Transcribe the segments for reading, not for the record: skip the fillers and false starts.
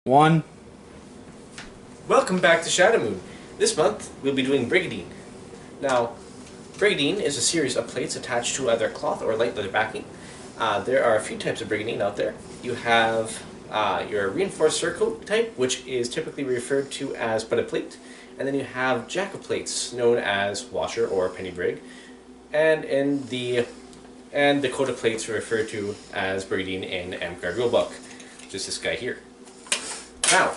One. Welcome back to Shadow Moon. This month we'll be doing Brigandine. Now, Brigandine is a series of plates attached to either cloth or light leather backing. There are a few types of Brigandine out there. You have your reinforced surcoat type, which is typically referred to as budded plate, and then you have jacket plates, known as washer or penny brig, and Dakota plates are referred to as Brigandine in Amcard Rulebook, which is this guy here. Now,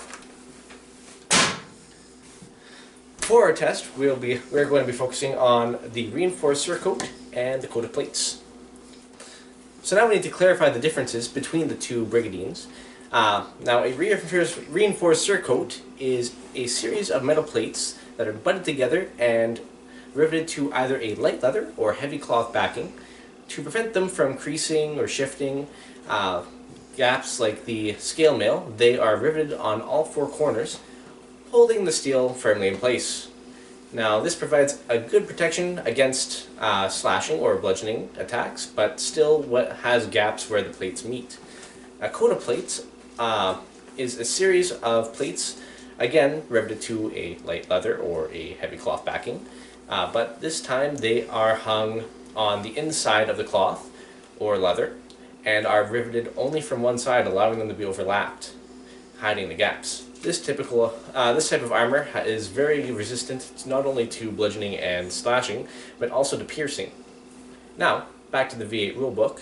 for our test, we're going to be focusing on the reinforced surcoat and the coated plates. So now we need to clarify the differences between the two Brigandines. Now, a reinforced surcoat is a series of metal plates that are butted together and riveted to either a light leather or heavy cloth backing to prevent them from creasing or shifting. Gaps like the scale mail, they are riveted on all four corners, holding the steel firmly in place. Now, this provides a good protection against slashing or bludgeoning attacks, but still has gaps where the plates meet. A coated plate is a series of plates, again riveted to a light leather or a heavy cloth backing, but this time they are hung on the inside of the cloth or leather and are riveted only from one side, allowing them to be overlapped, hiding the gaps. This type of armor is very resistant not only to bludgeoning and slashing, but also to piercing. Now, back to the V8 rulebook.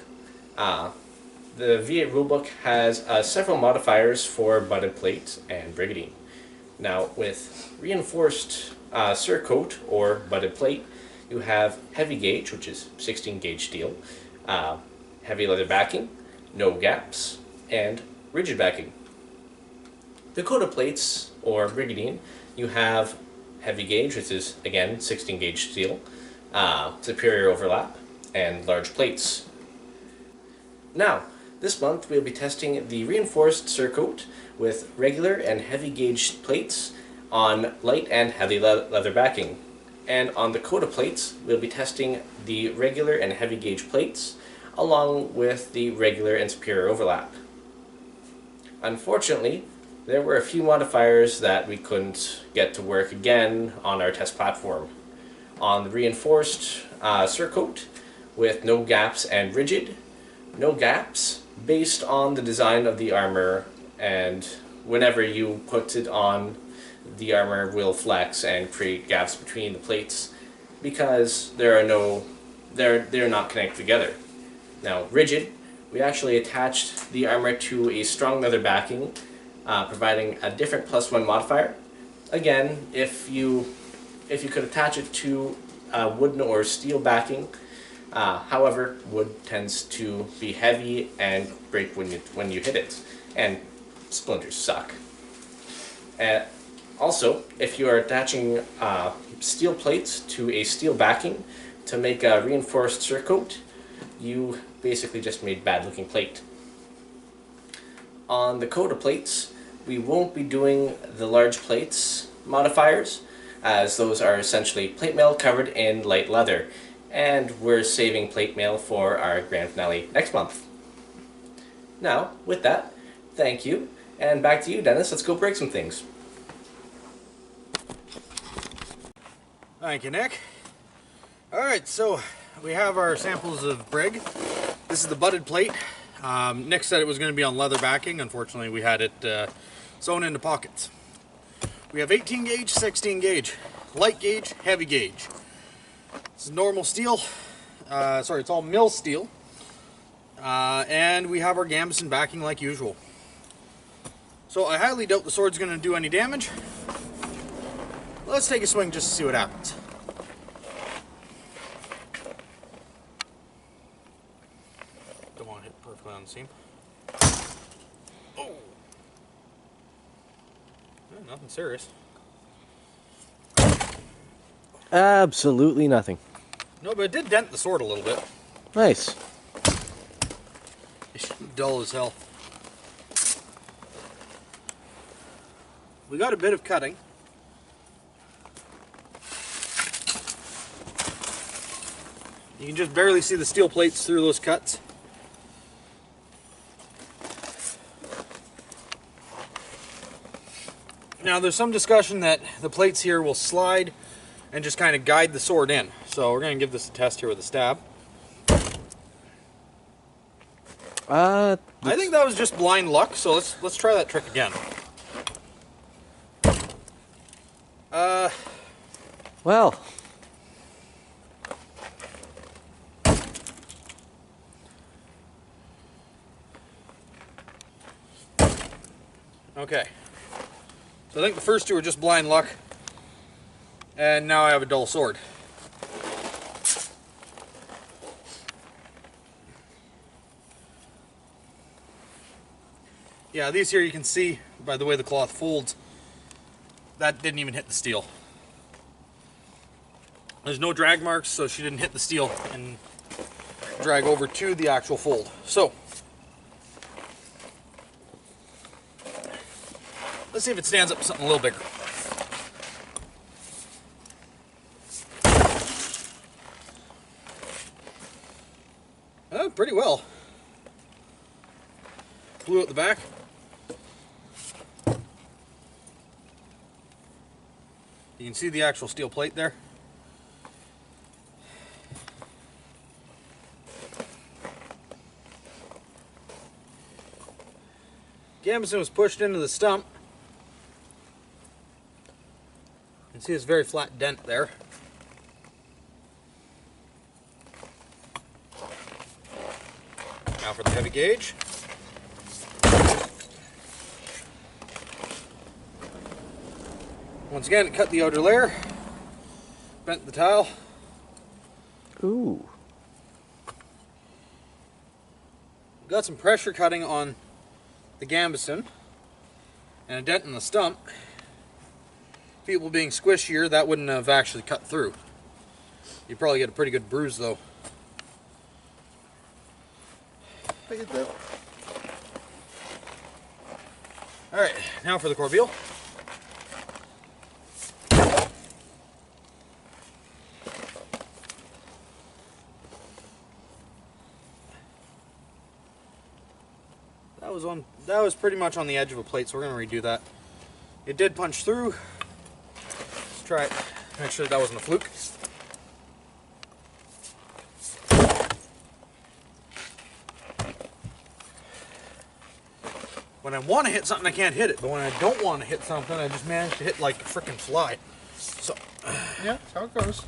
The V8 rulebook has several modifiers for budded plate and Brigandine. Now, with reinforced surcoat or budded plate, you have heavy gauge, which is 16 gauge steel, heavy leather backing, no gaps, and rigid backing. The coated plates, or Brigandine, you have heavy gauge, which is, again, 16 gauge steel, superior overlap, and large plates. Now, this month we'll be testing the reinforced surcoat with regular and heavy gauge plates on light and heavy leather backing. And on the coated plates, we'll be testing the regular and heavy gauge plates along with the regular and superior overlap. Unfortunately, there were a few modifiers that we couldn't get to work again on our test platform. On the reinforced surcoat with no gaps and rigid, no gaps based on the design of the armor, and whenever you put it on, the armor will flex and create gaps between the plates because they're not connected together. Now, rigid, we actually attached the armor to a strong leather backing, providing a different +1 modifier. Again, if you could attach it to wooden or steel backing, however, wood tends to be heavy and break when you hit it, and splinters suck. Also, if you are attaching steel plates to a steel backing to make a reinforced surcoat, you basically just made bad looking plate. On the coated plates, we won't be doing the large plates modifiers, as those are essentially plate mail covered in light leather, and we're saving plate mail for our grand finale next month. Now, with that, thank you, and back to you, Dennis. Let's go break some things. Thank you, Nick. Alright, so we have our samples of Brig. This is the budded plate. Nick said it was going to be on leather backing. Unfortunately, we had it sewn into pockets. We have 18 gauge, 16 gauge, light gauge, heavy gauge. This is normal steel. It's all mill steel. And we have our gambeson backing like usual. So I highly doubt the sword's going to do any damage. Let's take a swing just to see what happens. Don't want to hit perfectly on the seam. Oh! Nothing serious. Absolutely nothing. No, but it did dent the sword a little bit. Nice. It's dull as hell. We got a bit of cutting. You can just barely see the steel plates through those cuts. Now there's some discussion that the plates here will slide and just kind of guide the sword in. So we're going to give this a test here with a stab. I think that was just blind luck, so let's try that trick again. Well. Okay. So I think the first two were just blind luck. And now I have a dull sword. Yeah, these here you can see by the way the cloth folds, that didn't even hit the steel. There's no drag marks, so she didn't hit the steel and drag over to the actual fold. So, let's see if it stands up to something a little bigger. Pretty well. Glue at the back. You can see the actual steel plate there. Gambeson was pushed into the stump. You can see this very flat dent there. Now for the heavy gauge. Once again, it cut the outer layer, bent the tile. Ooh. Got some pressure cutting on the gambeson and a dent in the stump. If it were being squishier, that wouldn't have actually cut through. You'd probably get a pretty good bruise though. I get that. Alright, now for the corbille. That was pretty much on the edge of a plate, so we're going to redo that. It did punch through. Let's try it. Make sure that wasn't a fluke. When I want to hit something, I can't hit it, but when I don't want to hit something, I just manage to hit like a frickin' fly. So, yeah, that's how it goes.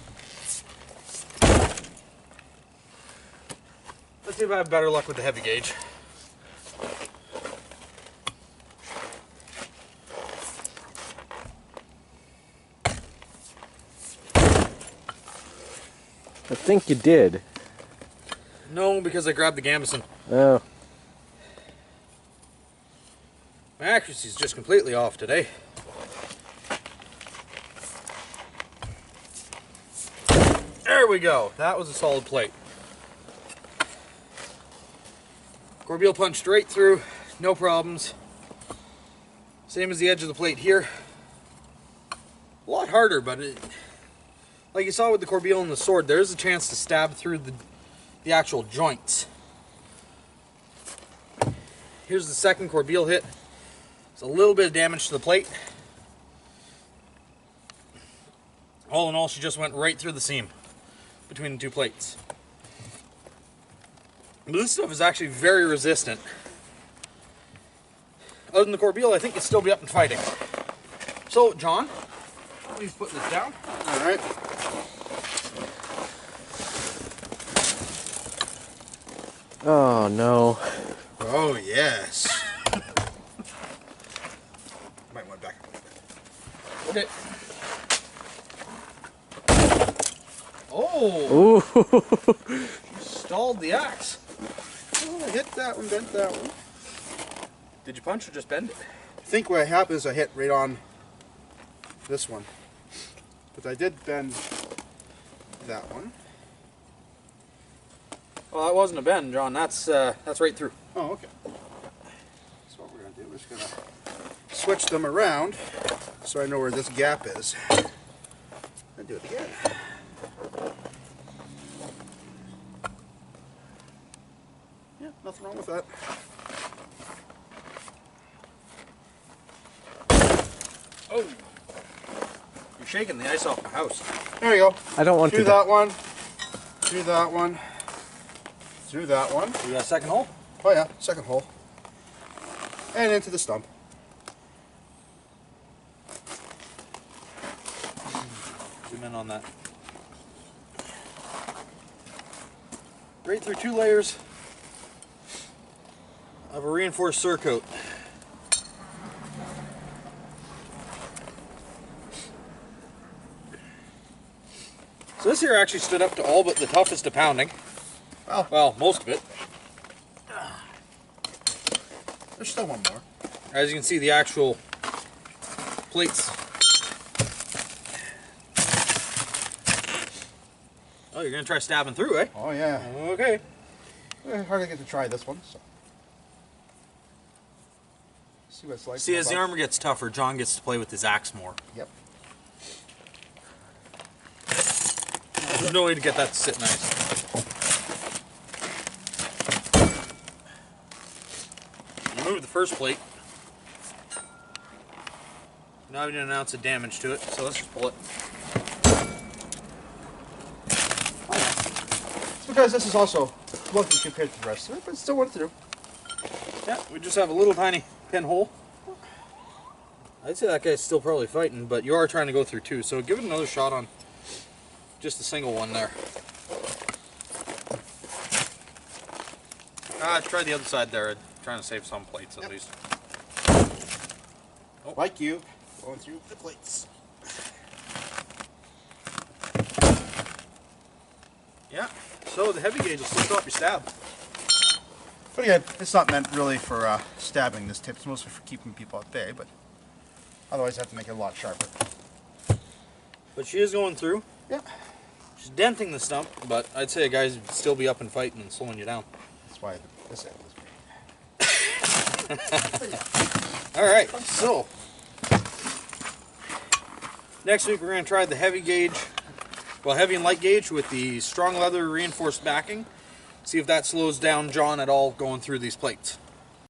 Let's see if I have better luck with the heavy gauge. I think you did. No, because I grabbed the gambeson. Oh. My accuracy is just completely off today. There we go. That was a solid plate. Corbille punched right through, no problems. Same as the edge of the plate here. A lot harder, but like you saw with the corbille and the sword, there is a chance to stab through the actual joints. Here's the second corbille hit. It's a little bit of damage to the plate. All in all, she just went right through the seam between the two plates. But this stuff is actually very resistant. Other than the corbille, I think it'd still be up and fighting. So, John, please put this down. All right. Oh no. Oh yes. Might want back a little bit. Okay. Oh! Ooh. Stalled the axe. Oh, I hit that one, bent that one. Did you punch or just bend it? I think what happened is I hit right on this one. But I did bend that one. Well, that wasn't a bend, John. That's right through. Oh, okay. So what we're going to do, we're just going to switch them around so I know where this gap is. And do it again. Yeah, nothing wrong with that. Oh, you're shaking the ice off the house. There you go. I don't want Through to. that one. Through that one. Through that one. You got a second hole? Oh yeah, second hole. And into the stump. Zoom in on that. Right through 2 layers of a reinforced Surcoat. So this here actually stood up to all but the toughest of pounding. Well, most of it. There's still one more. As you can see, the actual plates. Oh, you're gonna try stabbing through, eh? Oh yeah. Okay. Hardly get to try this one. So. See what it's like. See, as the armor gets tougher, John gets to play with his axe more. Yep. There's no way to get that to sit nice. Remove the first plate. Not even an ounce of damage to it, so let's just pull it. It's because this is also lucky compared to the rest of it, but it still went through. Yeah, we just have a little tiny pinhole. I'd say that guy's still probably fighting, but you are trying to go through too, so give it another shot on just a single one there. Try the other side there. I'm trying to save some plates at least. Oh. Like you, going through the plates. Yeah, so the heavy gauge will still stop your stab. But again, it's not meant really for stabbing. This tip's mostly for keeping people at bay, but otherwise I have to make it a lot sharper. But she is going through. Yeah. She's denting the stump, but I'd say a guy's would still be up and fighting and slowing you down. That's why this end is great. Alright, so next week we're going to try the heavy gauge, well, heavy and light gauge with the strong leather reinforced backing. See if that slows down John at all going through these plates.